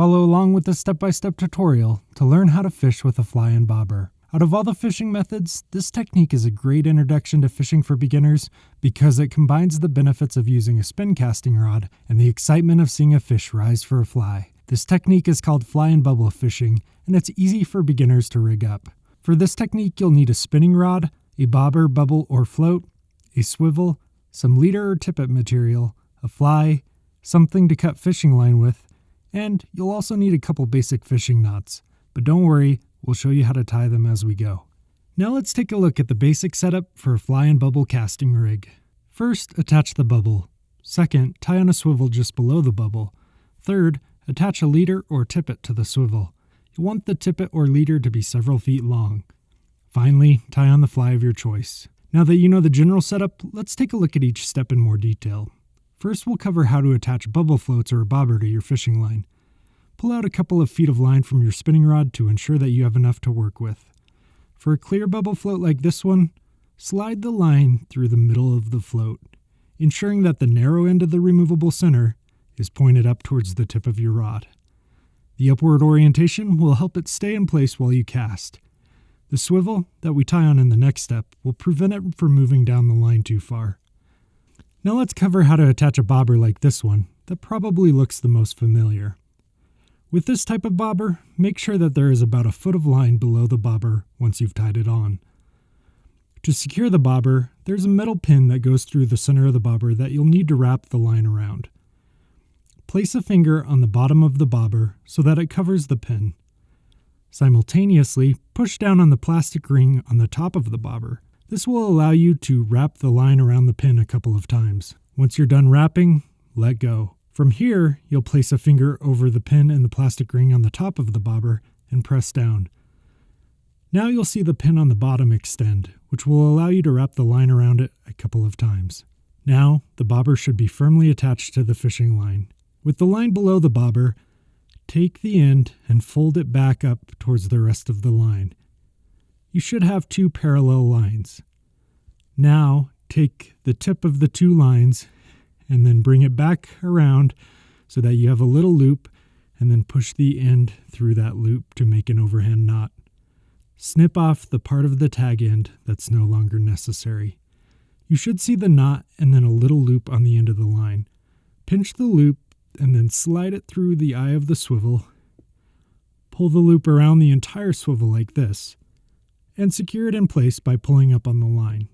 Follow along with this step-by-step tutorial to learn how to fish with a fly and bobber. Out of all the fishing methods, this technique is a great introduction to fishing for beginners because it combines the benefits of using a spin casting rod and the excitement of seeing a fish rise for a fly. This technique is called fly and bubble fishing, and it's easy for beginners to rig up. For this technique, you'll need a spinning rod, a bobber, bubble, or float, a swivel, some leader or tippet material, a fly, something to cut fishing line with, and you'll also need a couple basic fishing knots. But don't worry, we'll show you how to tie them as we go. Now let's take a look at the basic setup for a fly and bubble casting rig. First, attach the bubble. Second, tie on a swivel just below the bubble. Third, attach a leader or tippet to the swivel. You want the tippet or leader to be several feet long. Finally, tie on the fly of your choice. Now that you know the general setup, let's take a look at each step in more detail. First, we'll cover how to attach bubble floats or a bobber to your fishing line. Pull out a couple of feet of line from your spinning rod to ensure that you have enough to work with. For a clear bubble float like this one, slide the line through the middle of the float, ensuring that the narrow end of the removable center is pointed up towards the tip of your rod. The upward orientation will help it stay in place while you cast. The swivel that we tie on in the next step will prevent it from moving down the line too far. Now let's cover how to attach a bobber like this one that probably looks the most familiar. With this type of bobber, make sure that there is about a foot of line below the bobber once you've tied it on. To secure the bobber, there's a metal pin that goes through the center of the bobber that you'll need to wrap the line around. Place a finger on the bottom of the bobber so that it covers the pin. Simultaneously, push down on the plastic ring on the top of the bobber. This will allow you to wrap the line around the pin a couple of times. Once you're done wrapping, let go. From here, you'll place a finger over the pin and the plastic ring on the top of the bobber and press down. Now you'll see the pin on the bottom extend, which will allow you to wrap the line around it a couple of times. Now, the bobber should be firmly attached to the fishing line. With the line below the bobber, take the end and fold it back up towards the rest of the line. You should have two parallel lines. Now, take the tip of the two lines and then bring it back around so that you have a little loop, and then push the end through that loop to make an overhand knot. Snip off the part of the tag end that's no longer necessary. You should see the knot and then a little loop on the end of the line. Pinch the loop and then slide it through the eye of the swivel. Pull the loop around the entire swivel like this, and secure it in place by pulling up on the line.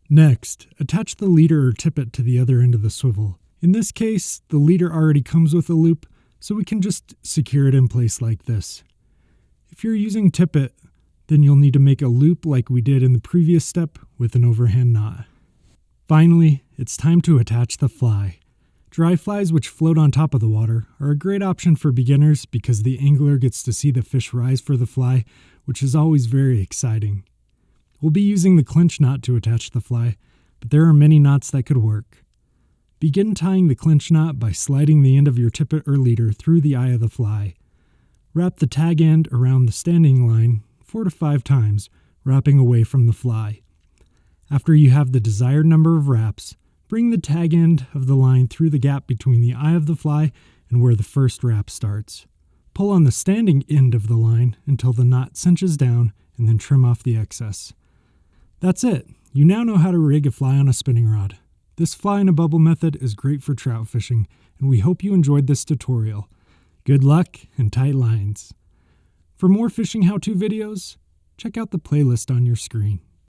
Next, attach the leader or tippet to the other end of the swivel. In this case, the leader already comes with a loop, so we can just secure it in place like this. If you're using tippet, then you'll need to make a loop like we did in the previous step with an overhand knot. Finally, it's time to attach the fly. Dry flies which float on top of the water are a great option for beginners because the angler gets to see the fish rise for the fly, which is always very exciting. We'll be using the clinch knot to attach the fly, but there are many knots that could work. Begin tying the clinch knot by sliding the end of your tippet or leader through the eye of the fly. Wrap the tag end around the standing line 4 to 5 times, wrapping away from the fly. After you have the desired number of wraps, bring the tag end of the line through the gap between the eye of the fly and where the first wrap starts. Pull on the standing end of the line until the knot cinches down and then trim off the excess. That's it. You now know how to rig a fly on a spinning rod. This fly in a bubble method is great for trout fishing, and we hope you enjoyed this tutorial. Good luck and tight lines. For more fishing how-to videos, check out the playlist on your screen.